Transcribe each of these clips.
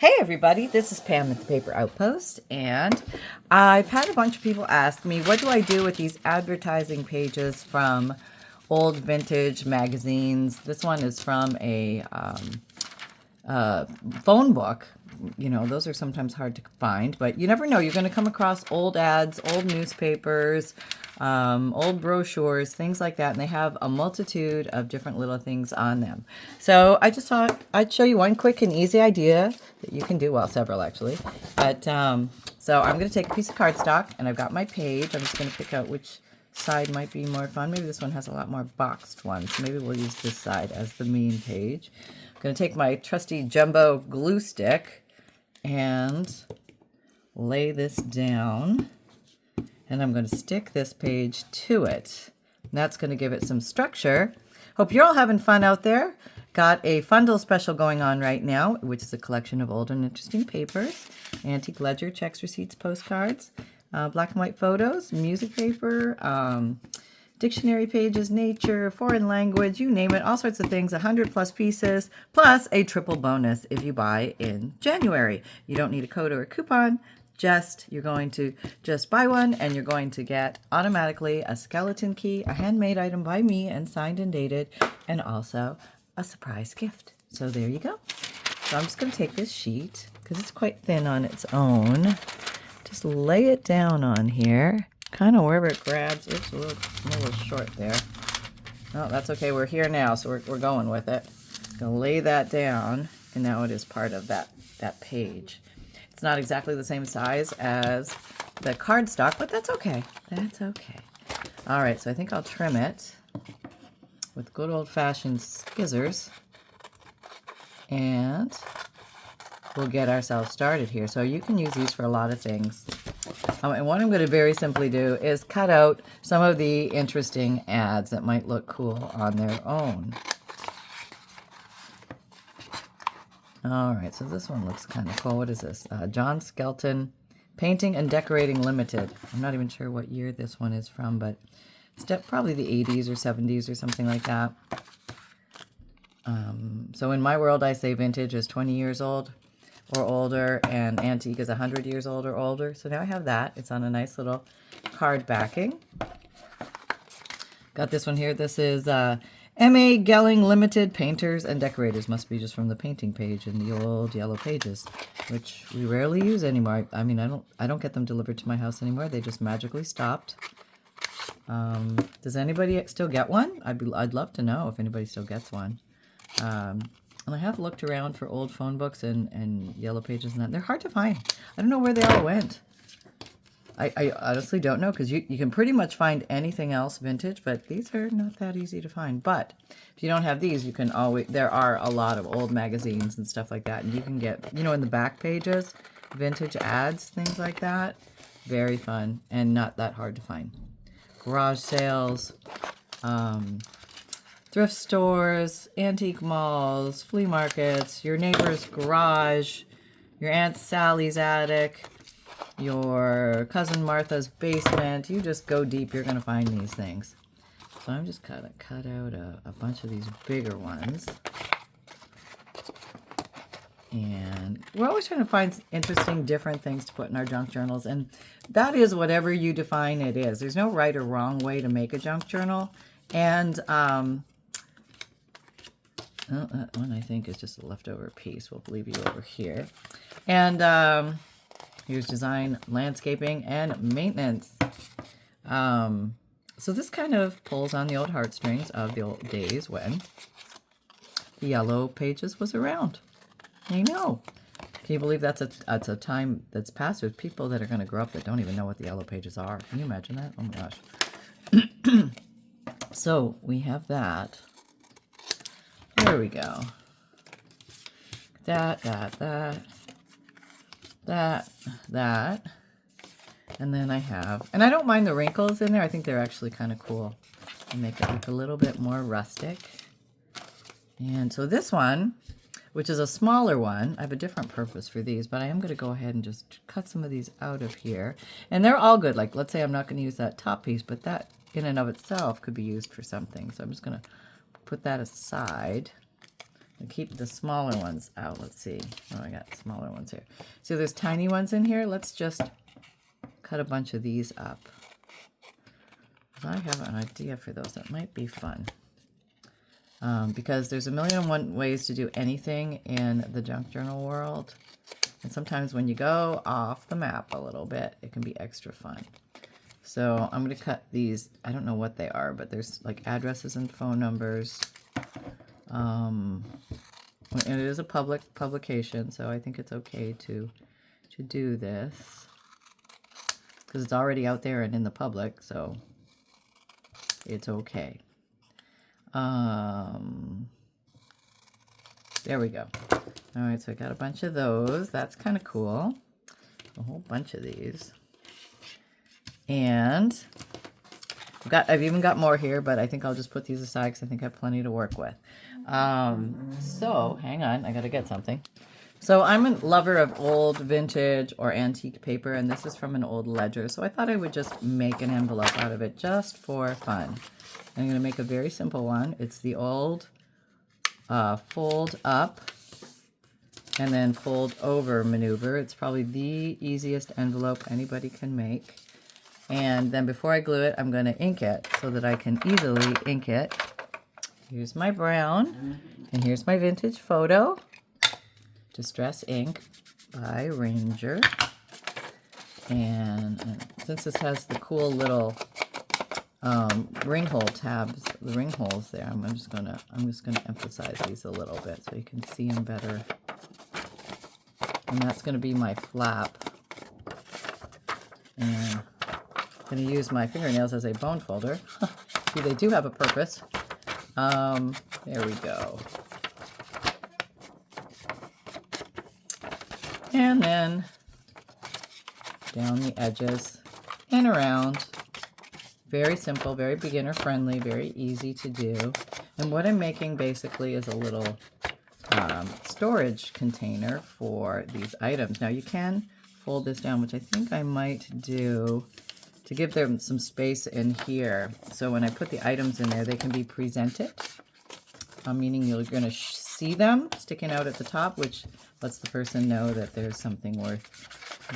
Hey everybody, this is Pam at the Paper Outpost, and I've had a bunch of people ask me, what do I do with these advertising pages from old vintage magazines? This one is from a phone book. You know, those are sometimes hard to find, but you never know. You're going to come across old ads, old newspapers, old brochures, things like that, and they have a multitude of different little things on them. So I just thought I'd show you one quick and easy idea that you can do, well, several actually. But so I'm going to take a piece of cardstock, and I've got my page. I'm just going to pick out which side might be more fun. Maybe this one has a lot more boxed ones. Maybe we'll use this side as the main page. I'm going to take my trusty jumbo glue stick and lay this down, and I'm going to stick this page to it. And that's going to give it some structure. Hope you're all having fun out there. Got a Fundle special going on right now, which is a collection of old and interesting papers, antique ledger, checks, receipts, postcards, black and white photos, music paper, dictionary pages, nature, foreign language, you name it, all sorts of things, 100+ pieces, plus a triple bonus if you buy in January. You don't need a code or a coupon, you're going to just buy one, and you're going to get automatically a skeleton key, a handmade item by me and signed and dated, and also a surprise gift. So there you go. So I'm just going to take this sheet, because it's quite thin on its own, just lay it down on here. Kind of wherever it grabs. Oops, a little short there. No, that's okay. We're here now, so we're going with it. Gonna lay that down, and now it is part of that page. It's not exactly the same size as the cardstock, but that's okay. That's okay. All right, so I think I'll trim it with good old-fashioned scissors, and we'll get ourselves started here. So you can use these for a lot of things. And what I'm going to very simply do is cut out some of the interesting ads that might look cool on their own. All right, so this one looks kind of cool. What is this? John Skelton Painting and Decorating Limited. I'm not even sure what year this one is from, but it's probably the 80s or 70s or something like that. So in my world, I say vintage is 20 years old or older, and antique is 100 years old or older. So now I have that. It's on a nice little card backing. Got this one here. This is M.A. Gelling Limited Painters and Decorators. Must be just from the painting page in the old yellow pages, which we rarely use anymore. I mean, I don't get them delivered to my house anymore. They just magically stopped. Does anybody still get one? I'd love to know if anybody still gets one. And I have looked around for old phone books and yellow pages and that. They're hard to find. I don't know where they all went. I honestly don't know, because you can pretty much find anything else vintage, but these are not that easy to find. But if you don't have these, you can always, there are a lot of old magazines and stuff like that. And you can get, you know, in the back pages, vintage ads, things like that. Very fun and not that hard to find. Garage sales, thrift stores, antique malls, flea markets, your neighbor's garage, your Aunt Sally's attic, your cousin Martha's basement. You just go deep, you're going to find these things. So I'm just going to cut out a bunch of these bigger ones. And we're always trying to find interesting, different things to put in our junk journals. And that is whatever you define it is. There's no right or wrong way to make a junk journal. And oh, that one I think is just a leftover piece. We'll leave you over here. And here's design, landscaping, and maintenance. So this kind of pulls on the old heartstrings of the old days when the yellow pages was around. I know. Can you believe that's a time that's passed? There's people that are going to grow up that don't even know what the yellow pages are. Can you imagine that? Oh my gosh. So we have that. There we go. That. And then I have, and I don't mind the wrinkles in there. I think they're actually kind of cool. They make it look a little bit more rustic. And so this one, which is a smaller one, I have a different purpose for these, but I am going to go ahead and just cut some of these out of here. And they're all good. Like, let's say I'm not going to use that top piece, but that in and of itself could be used for something. So I'm just going to put that aside. I'll keep the smaller ones out. Let's see. Oh, I got smaller ones here. So there's tiny ones in here. Let's just cut a bunch of these up. I have an idea for those. That might be fun. Because there's a million and one ways to do anything in the junk journal world. And sometimes when you go off the map a little bit, it can be extra fun. So I'm going to cut these. I don't know what they are, but there's like addresses and phone numbers. And it is a public publication, so I think it's okay to do this. Because it's already out there and in the public, so it's okay. There we go. All right, so I got a bunch of those. That's kind of cool. A whole bunch of these. And I've even got more here, but I think I'll just put these aside because I think I have plenty to work with. So hang on, I got to get something. So I'm a lover of old vintage or antique paper, and this is from an old ledger. So I thought I would just make an envelope out of it just for fun. I'm going to make a very simple one. It's the old fold up and then fold over maneuver. It's probably the easiest envelope anybody can make. And then before I glue it, I'm going to ink it so that I can easily ink it. Here's my brown, and here's my vintage photo. Distress ink by Ranger. And since this has the cool little ring hole tabs, the ring holes there, I'm just gonna emphasize these a little bit so you can see them better. And that's gonna be my flap. And I'm gonna use my fingernails as a bone folder. See, they do have a purpose. There we go. And then down the edges and around. Very simple, very beginner friendly, very easy to do. And what I'm making basically is a little storage container for these items. Now you can fold this down, which I think I might do to give them some space in here. So when I put the items in there, they can be presented, meaning you're going to see them sticking out at the top, which lets the person know that there's something worth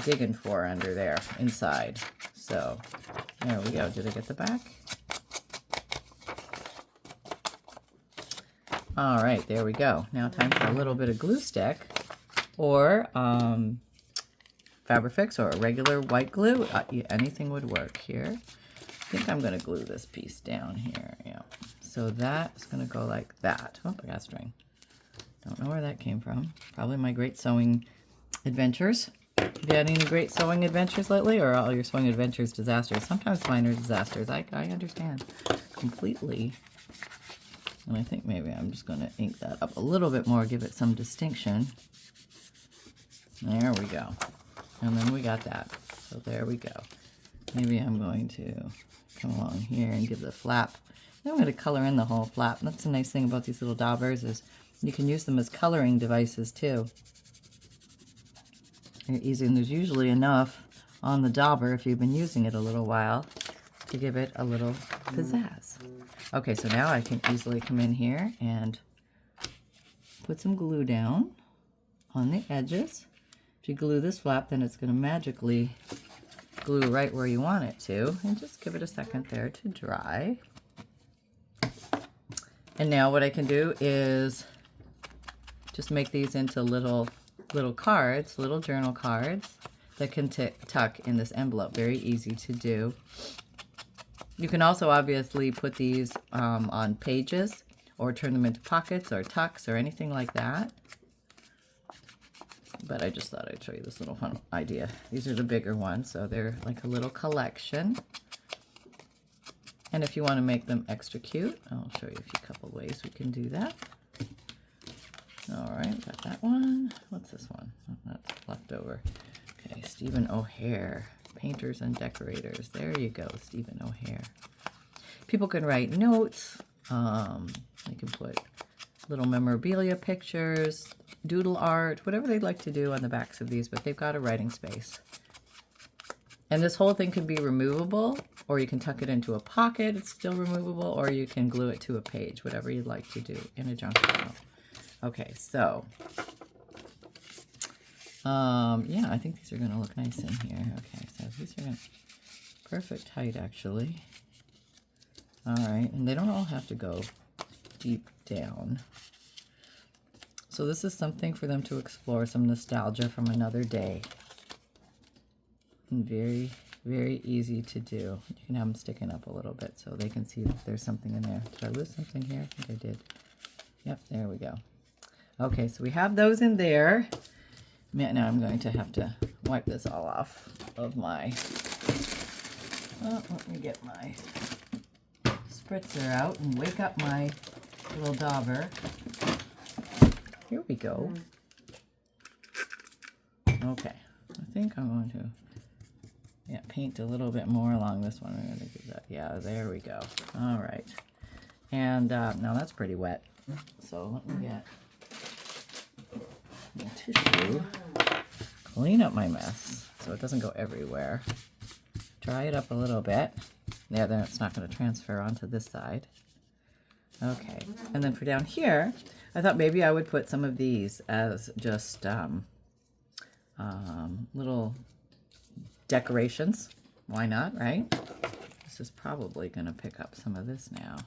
digging for under there inside. So there we go. Did I get the back? All right, there we go. Now time for a little bit of glue stick or Fabrifix or a regular white glue. Anything would work here. I think I'm going to glue this piece down here. Yeah. So that's going to go like that. Oh, I got a string. Don't know where that came from. Probably my great sewing adventures. Have you had any great sewing adventures lately, or all your sewing adventures disasters? Sometimes mine are disasters. I understand completely. And I think maybe I'm just going to ink that up a little bit more, give it some distinction. There we go. And then we got that. So there we go. Maybe I'm going to come along here and give the flap. Then I'm going to color in the whole flap. That's the nice thing about these little daubers is you can use them as coloring devices too. They're easy, and there's usually enough on the dauber if you've been using it a little while to give it a little pizzazz. Okay, so now I can easily come in here and put some glue down on the edges. If you glue this flap, then it's going to magically glue right where you want it to. And just give it a second there to dry. And now what I can do is just make these into little cards, little journal cards that can tuck in this envelope. Very easy to do. You can also obviously put these on pages or turn them into pockets or tucks or anything like that. But I just thought I'd show you this little fun idea. These are the bigger ones, so they're like a little collection. And if you want to make them extra cute, I'll show you a couple ways we can do that. All right, got that one. What's this one? Oh, that's left over. Okay, Stephen O'Hare, Painters and Decorators. There you go, Stephen O'Hare. People can write notes. They can put little memorabilia pictures, doodle art, whatever they'd like to do on the backs of these, but they've got a writing space. And this whole thing can be removable, or you can tuck it into a pocket, it's still removable, or you can glue it to a page, whatever you'd like to do in a junk journal. Okay, so yeah, I think these are going to look nice in here. Okay, so these are perfect height actually. All right, and they don't all have to go deep down. So this is something for them to explore, some nostalgia from another day. And very, very easy to do. You can have them sticking up a little bit so they can see if there's something in there. Did I lose something here? I think I did. Yep, there we go. Okay, so we have those in there. Now I'm going to have to wipe this all off of my... Oh, let me get my spritzer out and wake up my little dauber. Here we go. Okay, I think I'm going to paint a little bit more along this one. I'm going to do that. Yeah, there we go. All right. And now that's pretty wet. So let me get a tissue, clean up my mess so it doesn't go everywhere. Dry it up a little bit. Yeah, then it's not going to transfer onto this side. Okay, and then for down here, I thought maybe I would put some of these as just little decorations. Why not, right? This is probably going to pick up some of this now.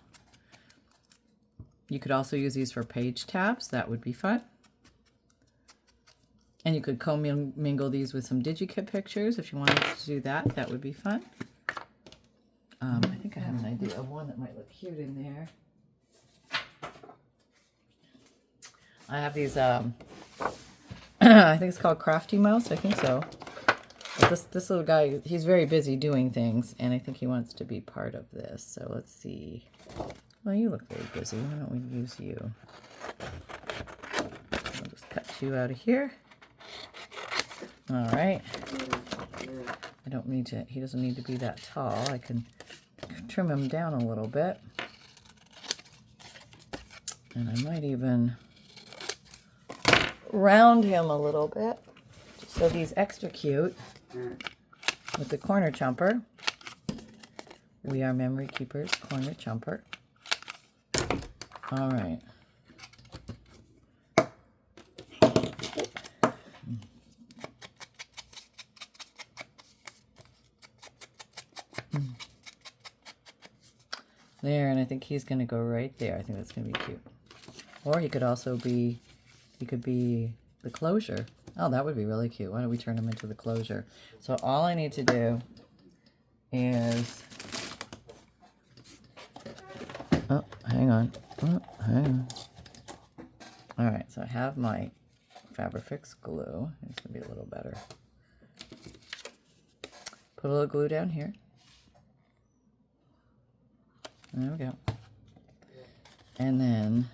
You could also use these for page tabs. That would be fun. And you could commingle these with some DigiKit pictures if you wanted to do that. That would be fun. I think I have an idea of one that might look cute in there. I have these, I think it's called Crafty Mouse. I think so. But this little guy, he's very busy doing things, and I think he wants to be part of this. So let's see. Well, you look very busy. Why don't we use you? I'll just cut you out of here. All right. I don't need to, he doesn't need to be that tall. I can trim him down a little bit. And I might even round him a little bit so he's extra cute with the corner chomper. We are memory keepers, corner chomper. All right. There, and I think he's going to go right there. I think that's going to be cute. Or he could also be, he could be the closure. Oh, that would be really cute. Why don't we turn him into the closure? So all I need to do is, oh, hang on. Oh, hang on. All right, so I have my Fabrifix glue. It's going to be a little better. Put a little glue down here. There we go. And then,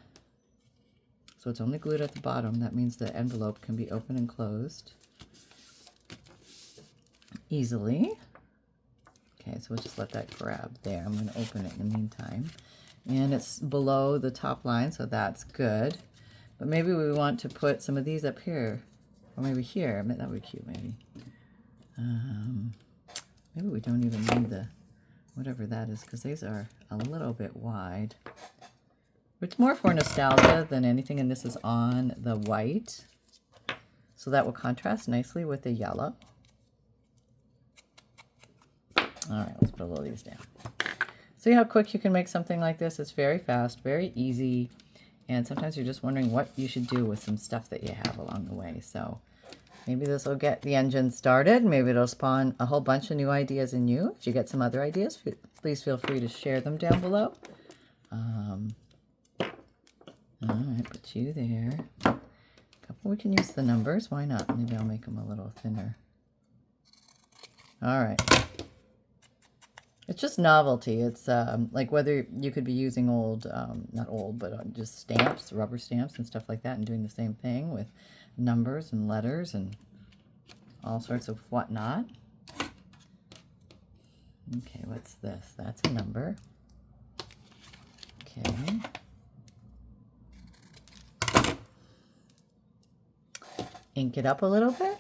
so it's only glued at the bottom. That means the envelope can be open and closed easily. Okay, so we'll just let that grab there. I'm going to open it in the meantime. And it's below the top line, so that's good. But maybe we want to put some of these up here, or maybe here. That would be cute, maybe. Maybe we don't even need the whatever that is, because these are a little bit wide. It's more for nostalgia than anything, and this is on the white. So that will contrast nicely with the yellow. All right, let's put a little of these down. See how quick you can make something like this? It's very fast, very easy, and sometimes you're just wondering what you should do with some stuff that you have along the way. So maybe this will get the engine started. Maybe it'll spawn a whole bunch of new ideas in you. If you get some other ideas, please feel free to share them down below. All right, put you there. We can use the numbers. Why not? Maybe I'll make them a little thinner. All right. It's just novelty. It's like whether you could be using old, not old, but just stamps, rubber stamps and stuff like that, and doing the same thing with numbers and letters and all sorts of whatnot. Okay, what's this? That's a number. Okay. Ink it up a little bit.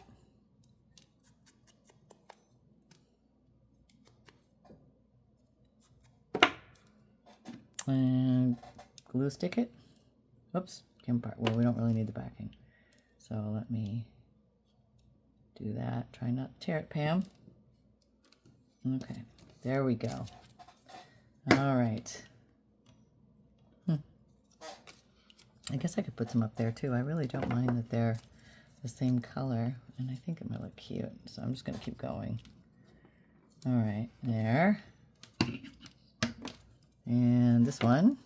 And glue stick it. Oops, skin part. Well, we don't really need the backing. So let me do that. Try not to tear it, Pam. Okay, there we go. All right. I guess I could put some up there too. I really don't mind that they're the same color, and I think it might look cute. So I'm just going to keep going. All right, there. And this one.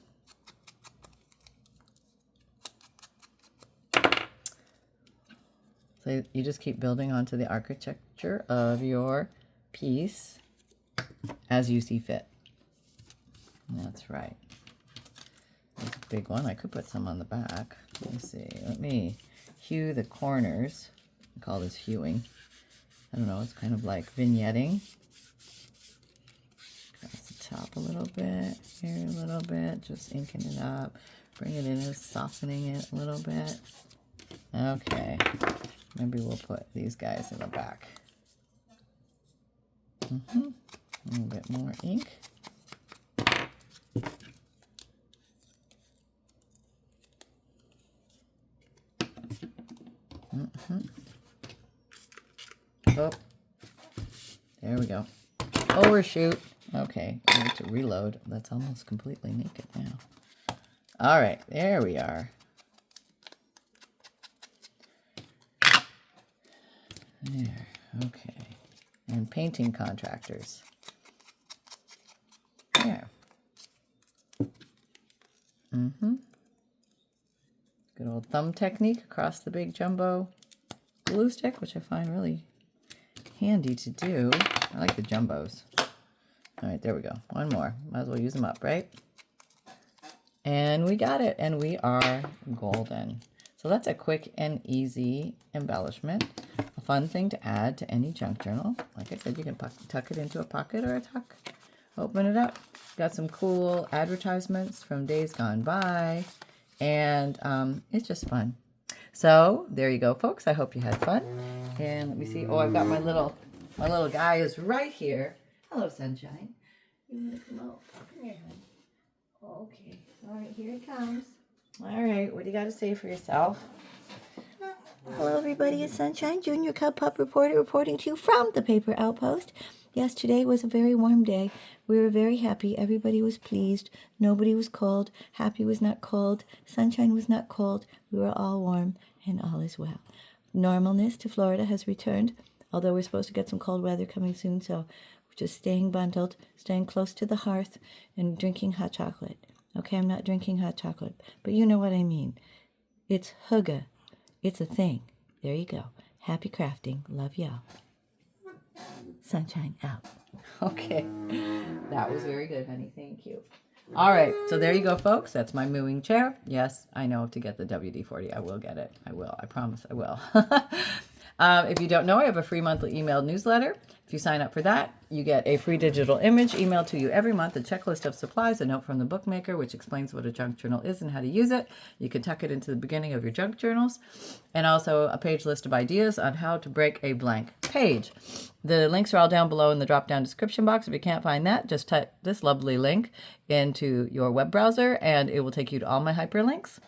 So you just keep building onto the architecture of your piece as you see fit. That's right. That's a big one. I could put some on the back. Let me see. Let me hue the corners. I call this hewing. I don't know. It's kind of like vignetting. Across the top a little bit. Here a little bit. Just inking it up. Bring it in and softening it a little bit. Okay. Maybe we'll put these guys in the back. A little bit more ink. Oh, there we go. Overshoot. Okay, I need to reload. That's almost completely naked now. All right, there we are. There, okay. And painting contractors. There. Good old thumb technique across the big jumbo glue stick, which I find really handy to do. I like the jumbos. All right, there we go. One more. Might as well use them up, right? And we got it, and we are golden. So that's a quick and easy embellishment. A fun thing to add to any junk journal. Like I said, you can tuck it into a pocket or a tuck. Open it up. Got some cool advertisements from days gone by. And it's just fun. So there you go, folks. I hope you had fun. And let me see. Oh, I've got my little guy is right here. Hello, Sunshine. You want to come out? Come here, honey. Oh, okay. All right, here it comes. All right, what do you got to say for yourself? Hello, everybody. It's Sunshine, Junior Cub Pup Reporter, reporting to you from the Paper Outpost. Yes, today was a very warm day. We were very happy. Everybody was pleased. Nobody was cold. Happy was not cold. Sunshine was not cold. We were all warm, and all is well. Normalness to Florida has returned, although we're supposed to get some cold weather coming soon, so we're just staying bundled, staying close to the hearth, and drinking hot chocolate. Okay, I'm not drinking hot chocolate, but you know what I mean. It's hygge. It's a thing. There you go. Happy crafting. Love y'all. Sunshine out. Okay. That was very good, honey. Thank you. All right. So there you go, folks. That's my moving chair. Yes, I know to get the WD-40. I will get it. I will. I promise I will. If you don't know, I have a free monthly email newsletter. If you sign up for that, you get a free digital image emailed to you every month, a checklist of supplies, a note from the bookmaker, which explains what a junk journal is and how to use it. You can tuck it into the beginning of your junk journals, and also a page list of ideas on how to break a blank page. The links are all down below in the drop-down description box. If you can't find that, just type this lovely link into your web browser, and it will take you to all my hyperlinks.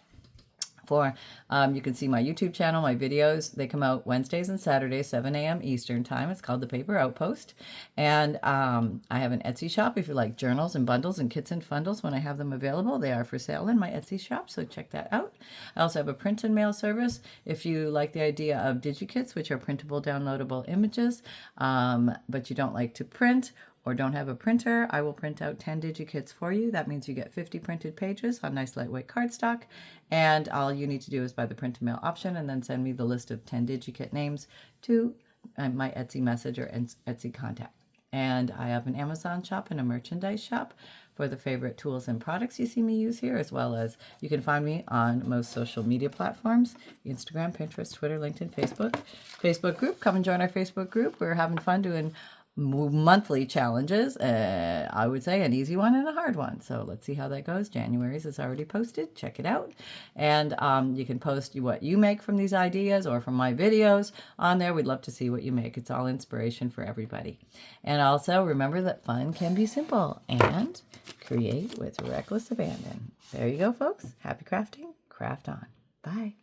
You can see my YouTube channel, my videos. They come out Wednesdays and Saturdays, 7 a.m. Eastern time. It's called the Paper Outpost. And I have an Etsy shop if you like journals and bundles and kits and fundles when I have them available. They are for sale in my Etsy shop, so check that out. I also have a print and mail service if you like the idea of DigiKits, which are printable, downloadable images, but you don't like to print or don't have a printer. I will print out 10 DigiKits for you. That means you get 50 printed pages on nice lightweight cardstock, and all you need to do is buy the print to mail option and then send me the list of 10 DigiKit names to my Etsy message or Etsy contact. And I have an Amazon shop and a merchandise shop for the favorite tools and products you see me use here, as well as you can find me on most social media platforms, Instagram, Pinterest, Twitter, LinkedIn, Facebook. Facebook group, come and join our Facebook group. We're having fun doing monthly challenges. I would say an easy one and a hard one. So let's see how that goes. January's is already posted. Check it out. And you can post what you make from these ideas or from my videos on there. We'd love to see what you make. It's all inspiration for everybody. And also remember that fun can be simple and create with reckless abandon. There you go, folks. Happy crafting. Craft on. Bye.